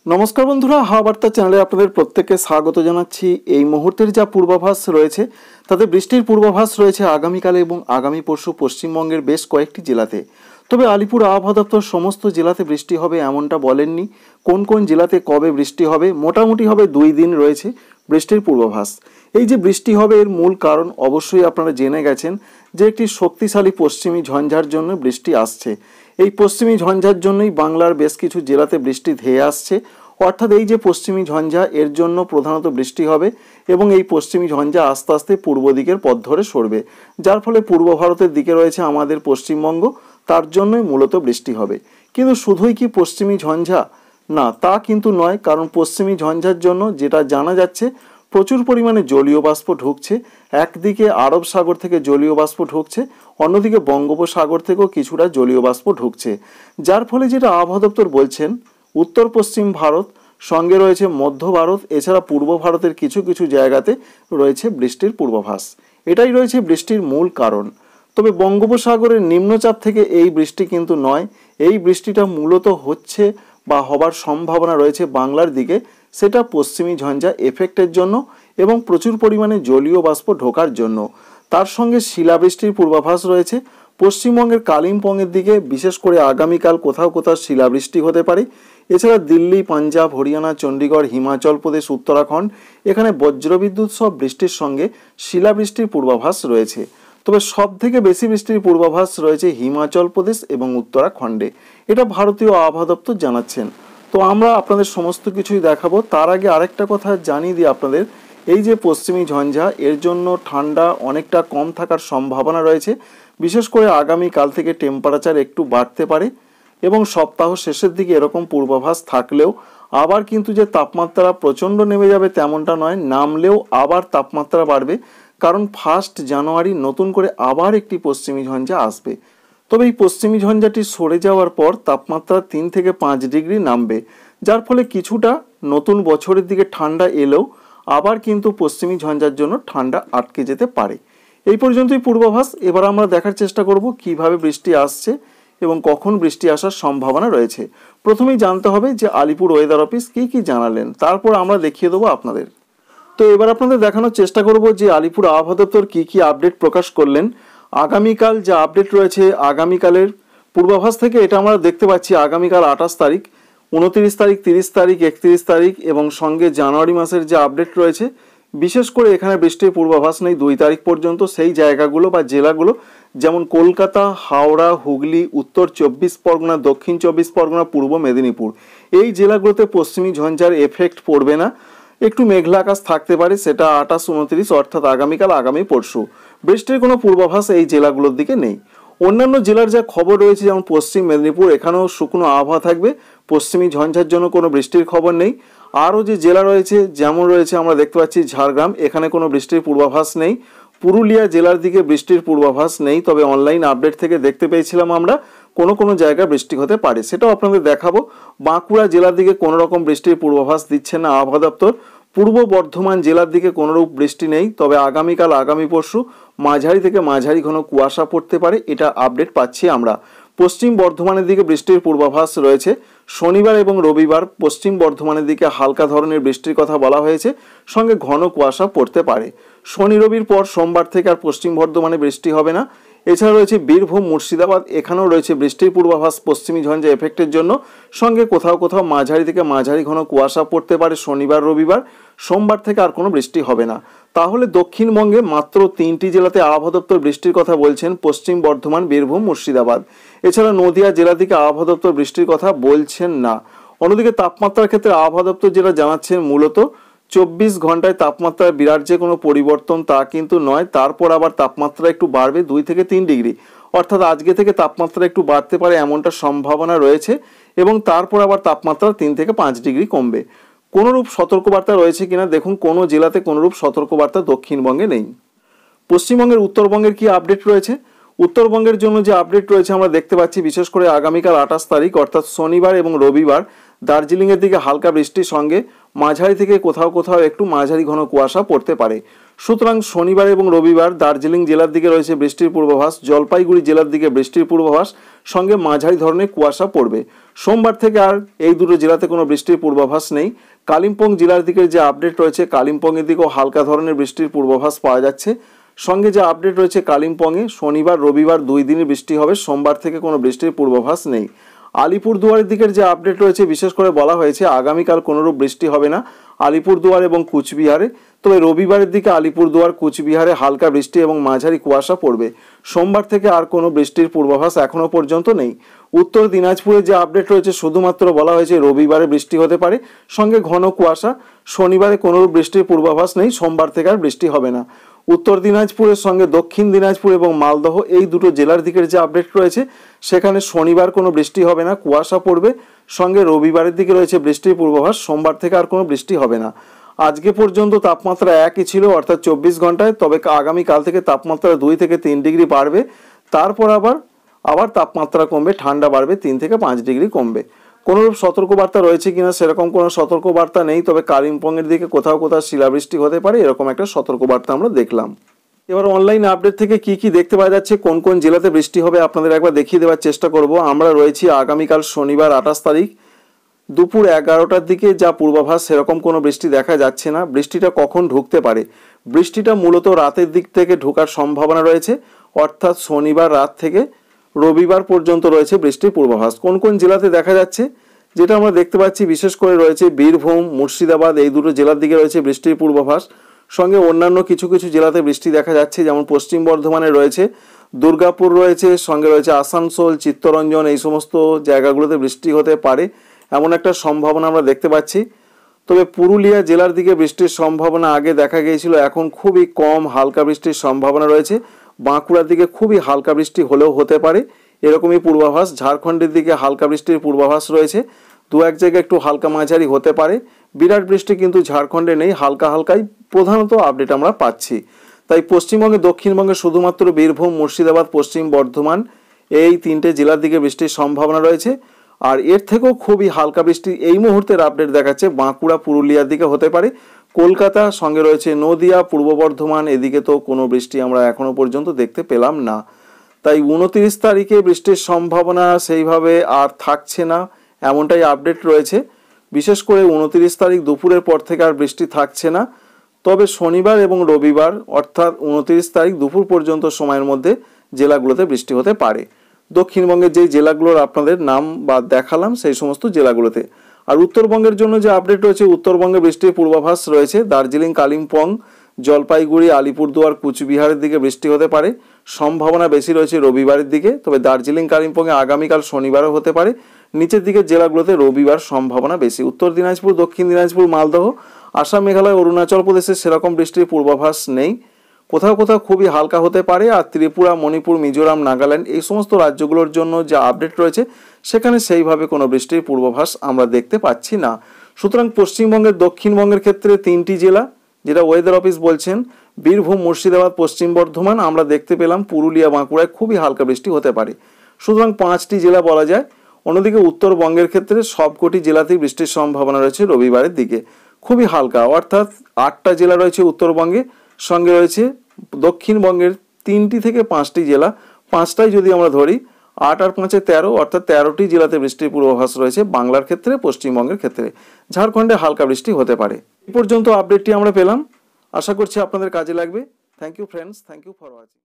নমস্কার বন্ধুরা, হাওয়া বার্তা চ্যানেলে আপনাদের প্রত্যেককে স্বাগত জানাচ্ছি। এই মুহূর্তের যা পূর্বাভাস রয়েছে তাতে বৃষ্টির পূর্বাভাস রয়েছে আগামীকালে এবং আগামী পরশু পশ্চিমবঙ্গের বেশ কয়েকটি জেলাতে। তবে আলিপুর আবহাওয়া দপ্তর সমস্ত জেলাতে বৃষ্টি হবে এমনটা বলেননি। কোন কোন জেলাতে কবে বৃষ্টি হবে, মোটামুটি হবে 2 দিন রয়েছে বৃষ্টির পূর্বাভাস। এই যে বৃষ্টি হবে এর মূল কারণ অবশ্যই আপনারা জেনে গেছেন যে একটি শক্তিশালী পশ্চিমী ঝঞ্ঝার জন্য বৃষ্টি আসছে। এই পশ্চিমী ঝঞ্ঝার জন্যই বাংলার বেশ কিছু জেলাতে বৃষ্টি ধেয়ে আসছে। অর্থাৎ এই যে পশ্চিমী ঝঞ্ঝা এর জন্য প্রধানত বৃষ্টি হবে এবং এই পশ্চিমী ঝঞ্ঝা আস্তে আস্তে পূর্ব দিকের পথ ধরে সরবে, যার ফলে পূর্ব ভারতের দিকে রয়েছে আমাদের পশ্চিমবঙ্গ, তার জন্যই মূলত বৃষ্টি হবে। কিন্তু শুধুই কি পশ্চিমী ঝঞ্ঝা? না, তা কিন্তু নয়। কারণ পশ্চিমী ঝঞ্ঝার জন্য যেটা জানা যাচ্ছে প্রচুর পরিমাণে জলীয় বাষ্প ঢুকছে। একদিকে আরব সাগর থেকে জলীয় বাষ্প ঢুকছে, অন্যদিকে বঙ্গোপসাগর থেকেও কিছুটা জলীয় বাষ্প ঢুকছে, যার ফলে যেটা আবহাওয়া দপ্তর বলছেন উত্তর পশ্চিম ভারত সঙ্গে রয়েছে মধ্য ভারত, এছাড়া পূর্ব ভারতের কিছু কিছু জায়গাতে রয়েছে বৃষ্টির পূর্বাভাস। এটাই রয়েছে বৃষ্টির মূল কারণ। তবে বঙ্গোপসাগরের নিম্নচাপ থেকে এই বৃষ্টি কিন্তু নয়। এই বৃষ্টিটা মূলত হচ্ছে বা হবার সম্ভাবনা রয়েছে বাংলার দিকে, সেটা পশ্চিমী ঝঞ্ঝা এফেক্টের জন্য এবং প্রচুর পরিমাণে জলীয় বাষ্প ঢোকার জন্য। তার সঙ্গে শিলাবৃষ্টির পূর্বাভাস রয়েছে পশ্চিমবঙ্গের কালিম্পংয়ের দিকে, বিশেষ করে আগামীকাল কোথাও কোথাও শিলাবৃষ্টি হতে পারে। এছাড়া দিল্লি, পাঞ্জাব, হরিয়ানা, চণ্ডীগড়, হিমাচল প্রদেশ, উত্তরাখণ্ড এখানে বজ্রবিদ্যুৎ সহ বৃষ্টির সঙ্গে শিলাবৃষ্টির পূর্বাভাস রয়েছে। তবে সব থেকে বেশি বৃষ্টির পূর্বাভাস রয়েছে হিমাচল প্রদেশ এবং উত্তরাখণ্ডে, এটা ভারতীয় আবহাওয়া দপ্তর জানাচ্ছেন। তো আমরা আপনাদের সমস্ত কিছুই দেখাবো। তার আগে আরেকটা কথা জানিয়ে দিই আপনাদের, এই যে পশ্চিমী ঝঞ্ঝা এর জন্য ঠান্ডা অনেকটা কম থাকার সম্ভাবনা রয়েছে। বিশেষ করে আগামীকাল থেকে টেম্পারেচার একটু বাড়তে পারে এবং সপ্তাহ শেষের দিকে এরকম পূর্বাভাস থাকলেও আবার কিন্তু যে তাপমাত্রা প্রচণ্ড নেমে যাবে তেমনটা নয়, নামলেও আবার তাপমাত্রা বাড়বে। কারণ 1 জানুয়ারি নতুন করে আবার একটি পশ্চিমী ঝঞ্ঝা আসবে। তবে এই পশ্চিমী ঝঞ্ঝাটি সরে যাওয়ার পর তাপমাত্রা 3 থেকে 5 ডিগ্রি নামবে, যার ফলে কিছুটা নতুন বছরের দিকে ঠান্ডা এলেও আবার কিন্তু পশ্চিমী ঝঞ্ঝার জন্য ঠান্ডা আটকে যেতে পারে। এই পর্যন্তই পূর্বাভাস। এবার আমরা দেখার চেষ্টা করব কিভাবে বৃষ্টি আসছে এবং কখন বৃষ্টি আসার সম্ভাবনা রয়েছে। প্রথমেই জানতে হবে যে আলিপুর ওয়েদার অফিস কি জানালেন, তারপর আমরা দেখিয়ে দেবো আপনাদের। তো এবার আপনাদের দেখানোর চেষ্টা করব যে আলিপুর আবহাওয়া দপ্তর কি আপডেট প্রকাশ করলেন। আগামীকাল যা আপডেট রয়েছে আগামীকালের পূর্বাভাস থেকে এটা আমরা দেখতে পাচ্ছি আগামীকাল 28 তারিখ, 29 তারিখ, 30 তারিখ, 31 তারিখ এবং সঙ্গে জানুয়ারি মাসের যে আপডেট রয়েছে। বিশেষ করে এখানে বৃষ্টির পূর্বাভাস নেই 2 তারিখ পর্যন্ত। সেই জায়গাগুলো বা জেলাগুলো যেমন কলকাতা, হাওড়া, হুগলি, উত্তর 24 পরগনা, দক্ষিণ 24 পরগনা, পূর্ব মেদিনীপুর, এই জেলাগুলোতে পশ্চিমী ঝঞ্ঝার এফেক্ট পড়বে না। একটু মেঘলা আকাশ থাকতে পারে, সেটা 28, 29 অর্থাৎ আগামীকাল আগামী পরশু। বৃষ্টির কোনো পূর্বাভাস এই জেলাগুলোর দিকে নেই। অন্যান্য জেলার যা খবর রয়েছে যেমন পশ্চিম মেদিনীপুর, এখানেও শুকনো আবহাওয়া থাকবে, পশ্চিমী ঝঞ্ঝার জন্য কোনো বৃষ্টির খবর নেই। আরও যে জেলা রয়েছে যেমন রয়েছে আমরা দেখতে পাচ্ছি ঝাড়গ্রাম, এখানে কোনো বৃষ্টির পূর্বাভাস নেই। পুরুলিয়া জেলার দিকে বৃষ্টির পূর্বাভাস নেই, তবে অনলাইন আপডেট থেকে দেখতে পেয়েছিলাম আমরা কোনো জায়গায় বৃষ্টি হতে পারে, সেটাও আপনাদের দেখাবো। বাঁকুড়া জেলার দিকে কোনো রকম বৃষ্টির পূর্বাভাস দিচ্ছে না আবহাওয়া দপ্তর। পূর্ব বর্ধমান জেলার দিকে কোনোরূপ বৃষ্টি নেই, তবে আগামীকাল আগামী পরশু মাঝারি থেকে মাঝারি ঘন কুয়াশা পড়তে পারে, এটা আপডেট পাচ্ছি আমরা। পশ্চিম বর্ধমানের দিকে বৃষ্টির পূর্বাভাস রয়েছে। শনিবার এবং রবিবার পশ্চিম বর্ধমানের দিকে হালকা ধরনের বৃষ্টির কথা বলা হয়েছে, সঙ্গে ঘন কুয়াশা পড়তে পারে। শনি রবির পর সোমবার থেকে আর পশ্চিম বর্ধমানে বৃষ্টি হবে না। এছাড়া রয়েছে বীরভূম, মুর্শিদাবাদ, এখানেও রয়েছে বৃষ্টির পূর্বাভাস পশ্চিমী ঝঞ্ঝা এফেক্টের জন্য, সঙ্গে কোথাও কোথাও মাঝারি থেকে মাঝারি ঘন কুয়াশা পড়তে পারে শনিবার রবিবার। সোমবার থেকে আর কোনো বৃষ্টি হবে না। তাহলে দক্ষিণবঙ্গে মাত্র 3টি জেলাতে আবহাওয়া দপ্তর বৃষ্টির কথা বলছেন, পশ্চিম বর্ধমান, বীরভূম, মুর্শিদাবাদ। এছাড়া নদিয়া জেলা থেকে আবহাওয়া দপ্তর বৃষ্টির কথা বলছেন না। অন্যদিকে তাপমাত্রার ক্ষেত্রে আবহাওয়া দপ্তর যেটা জানাচ্ছেন মূলত 24 ঘন্টায় তাপমাত্রায় বিরাট যে কোনো পরিবর্তন তা কিন্তু নয়। তারপর আবার তাপমাত্রা একটু বাড়বে 2 থেকে 3 ডিগ্রি, অর্থাৎ আজকে থেকে তাপমাত্রা একটু বাড়তে পারে এমনটা সম্ভাবনা রয়েছে এবং তারপর আবার তাপমাত্রা 3 থেকে 5 ডিগ্রি কমবে। কোনোরূপ সতর্কবার্তা রয়েছে কিনা দেখুন, কোনো জেলাতে কোনোরূপ সতর্কবার্তা দক্ষিণবঙ্গে নেই। পশ্চিমবঙ্গের উত্তরবঙ্গের কি আপডেট রয়েছে? উত্তরবঙ্গের জন্য যে আপডেট রয়েছে আমরা দেখতে পাচ্ছি বিশেষ করে আগামীকাল 28 তারিখ অর্থাৎ শনিবার এবং রবিবার দার্জিলিংয়ের দিকে হালকা বৃষ্টির সঙ্গে মাঝারি থেকে কোথাও কোথাও একটু মাঝারি ঘন কুয়াশা পড়তে পারে। সুতরাং শনিবার এবং রবিবার দার্জিলিং জেলার দিকে রয়েছে বৃষ্টির পূর্বাভাস, জলপাইগুড়ি জেলার দিকে বৃষ্টির পূর্বাভাস, সঙ্গে মাঝারি ধরনের কুয়াশা পড়বে। সোমবার থেকে আর এই দুটো জেলাতে কোনো বৃষ্টির পূর্বাভাস নেই। কালিম্পং জেলার দিকে যে আপডেট রয়েছে, কালিম্পংয়ের দিকেও হালকা ধরনের বৃষ্টির পূর্বাভাস পাওয়া যাচ্ছে। সঙ্গে যে আপডেট রয়েছে কালিম্পংয়ে শনিবার রবিবার 2 দিনই বৃষ্টি হবে, সোমবার থেকে কোনো বৃষ্টির পূর্বাভাস নেই। আলিপুরদুয়ারের দিকের যে আপডেট রয়েছে বিশেষ করে বলা হয়েছে আগামীকাল কোনোরূপ বৃষ্টি হবে না আলিপুরদুয়ার এবং কুচবিহারে, তবে রবিবারের দিকে আলিপুরদুয়ার কুচবিহারে হালকা বৃষ্টি এবং মাঝারি কুয়াশা পড়বে। সোমবার থেকে আর কোনো বৃষ্টির পূর্বাভাস এখনও পর্যন্ত নেই। উত্তর দিনাজপুরে যে আপডেট রয়েছে শুধুমাত্র বলা হয়েছে রবিবারে বৃষ্টি হতে পারে, সঙ্গে ঘন কুয়াশা। শনিবারে কোনোরূপ বৃষ্টির পূর্বাভাস নেই, সোমবার থেকে আর বৃষ্টি হবে না। উত্তর দিনাজপুরের সঙ্গে দক্ষিণ দিনাজপুর এবং মালদহ এই দুটো জেলার দিকের যে আপডেট রয়েছে সেখানে শনিবার কোনো বৃষ্টি হবে না, কুয়াশা পড়বে। সঙ্গে রবিবারের দিকে রয়েছে বৃষ্টির পূর্বাভাস, সোমবার থেকে আর কোনো বৃষ্টি হবে না। আজকে পর্যন্ত তাপমাত্রা একই ছিল অর্থাৎ 24 ঘন্টায়, তবে আগামীকাল থেকে তাপমাত্রা 2 থেকে 3 ডিগ্রি বাড়বে। তারপর আবার তাপমাত্রা কমবে, ঠান্ডা বাড়বে, 3 থেকে 5 ডিগ্রি কমবে। কোনোরূপ সতর্কবার্তা রয়েছে কিনা সেরকম কোনো সতর্কবার্তা নেই, তবে কালিম্পংয়ের দিকে কোথাও কোথাও শিলাবৃষ্টি হতে পারে এরকম একটা সতর্কবার্তা আমরা দেখলাম। এবার অনলাইন আপডেট থেকে কি দেখতে পাওয়া যাচ্ছে, কোন কোন জেলাতে বৃষ্টি হবে আপনাদের একবার দেখিয়ে দেওয়ার চেষ্টা করব। আমরা রয়েছি আগামীকাল শনিবার 28 তারিখ দুপুর 11টার দিকে, যা পূর্বাভাস সেরকম কোনো বৃষ্টি দেখা যাচ্ছে না। বৃষ্টিটা কখন ঢুকতে পারে, বৃষ্টিটা মূলত রাতের দিক থেকে ঢোকার সম্ভাবনা রয়েছে, অর্থাৎ শনিবার রাত থেকে রবিবার পর্যন্ত রয়েছে বৃষ্টির পূর্বাভাস। কোন কোন জেলাতে দেখা যাচ্ছে যেটা আমরা দেখতে পাচ্ছি বিশেষ করে রয়েছে বীরভূম, মুর্শিদাবাদ এই দুটো জেলার দিকে রয়েছে বৃষ্টির পূর্বাভাস। সঙ্গে অন্যান্য কিছু কিছু জেলাতে বৃষ্টি দেখা যাচ্ছে, যেমন পশ্চিম বর্ধমানে রয়েছে, দুর্গাপুর রয়েছে, সঙ্গে রয়েছে আসানসোল, চিত্তরঞ্জন, এই সমস্ত জায়গাগুলোতে বৃষ্টি হতে পারে এমন একটা সম্ভাবনা আমরা দেখতে পাচ্ছি। তবে পুরুলিয়া জেলার দিকে বৃষ্টির সম্ভাবনা আগে দেখা গিয়েছিল, এখন খুবই কম, হালকা বৃষ্টির সম্ভাবনা রয়েছে। বাঁকুড়ার দিকে খুবই হালকা বৃষ্টি হলেও হতে পারে এরকমই পূর্বাভাস। ঝাড়খণ্ডের দিকে হালকা বৃষ্টির পূর্বাভাস রয়েছে, 2-1 জায়গায় একটু হালকা মাঝারি হতে পারে। বিরাট বৃষ্টি কিন্তু ঝাড়খণ্ডে নেই, হালকা হালকাই প্রধানত আপডেট আমরা পাচ্ছি। তাই পশ্চিমবঙ্গে দক্ষিণবঙ্গে শুধুমাত্র বীরভূম, মুর্শিদাবাদ, পশ্চিম বর্ধমান এই 3টে জেলার দিকে বৃষ্টির সম্ভাবনা রয়েছে। আর এর থেকেও খুবই হালকা বৃষ্টি এই মুহূর্তের আপডেট দেখাচ্ছে বাঁকুড়া, পুরুলিয়ার দিকে হতে পারে। কলকাতা, সঙ্গে রয়েছে নদিয়া, পূর্ব বর্ধমান, এদিকে তো কোনো বৃষ্টি আমরা এখনো পর্যন্ত দেখতে পেলাম না। তাই 29 তারিখে বৃষ্টির সম্ভাবনা সেইভাবে আর থাকছে না এমনটাই আপডেট রয়েছে। বিশেষ করে 29 তারিখ দুপুরের পর থেকে আর বৃষ্টি থাকছে না। তবে শনিবার এবং রবিবার অর্থাৎ 29 তারিখ দুপুর পর্যন্ত সময়ের মধ্যে জেলাগুলোতে বৃষ্টি হতে পারে। দক্ষিণবঙ্গের যেই জেলাগুলোর আপনাদের নাম বা দেখালাম সেই সমস্ত জেলাগুলোতে। আর উত্তরবঙ্গের জন্য যে আপডেট রয়েছে, উত্তরবঙ্গে বৃষ্টির পূর্বাভাস রয়েছে। দার্জিলিং, কালিম্পং, জলপাইগুড়ি, আলিপুরদুয়ার, কুচবিহারের দিকে বৃষ্টি হতে পারে, সম্ভাবনা বেশি রয়েছে রবিবারের দিকে। তবে দার্জিলিং, কালিম্পংয়ে আগামীকাল শনিবারও হতে পারে। নিচের দিকের জেলাগুলোতে রবিবার সম্ভাবনা বেশি। উত্তর দিনাজপুর, দক্ষিণ দিনাজপুর, মালদহ, আসাম, মেঘালয়, অরুণাচল প্রদেশে সেরকম বৃষ্টির পূর্বাভাস নেই। কোথাও কোথাও খুবই হালকা হতে পারে। আর ত্রিপুরা, মণিপুর, মিজোরাম, নাগাল্যান্ড এই সমস্ত রাজ্যগুলোর জন্য যা আপডেট রয়েছে সেখানে সেইভাবে কোনো বৃষ্টির পূর্বাভাস আমরা দেখতে পাচ্ছি না। সুতরাং পশ্চিমবঙ্গের দক্ষিণবঙ্গের ক্ষেত্রে 3টি জেলা যেটা ওয়েদার অফিস বলছেন, বীরভূম, মুর্শিদাবাদ, পশ্চিম বর্ধমান, আমরা দেখতে পেলাম পুরুলিয়া, বাঁকুড়ায় খুবই হালকা বৃষ্টি হতে পারে। সুতরাং 5টি জেলা বলা যায়। অন্যদিকে উত্তরবঙ্গের ক্ষেত্রে সবকটি জেলাতেই বৃষ্টির সম্ভাবনা রয়েছে রবিবারের দিকে, খুবই হালকা, অর্থাৎ 8টা জেলা রয়েছে উত্তরবঙ্গে, সঙ্গে রয়েছে দক্ষিণবঙ্গের 3টি থেকে 5টি জেলা। 5টাই যদি আমরা ধরি, 8 আর 5-এ 13, অর্থাৎ 13টি জেলাতে বৃষ্টির পূর্বাভাস রয়েছে বাংলার ক্ষেত্রে, পশ্চিমবঙ্গের ক্ষেত্রে। ঝাড়খণ্ডে হালকা বৃষ্টি হতে পারে। এই পর্যন্ত আপডেটটি আমরা পেলাম, আশা করছি আপনাদের কাজে লাগবে। Thank you friends, thank you for watching.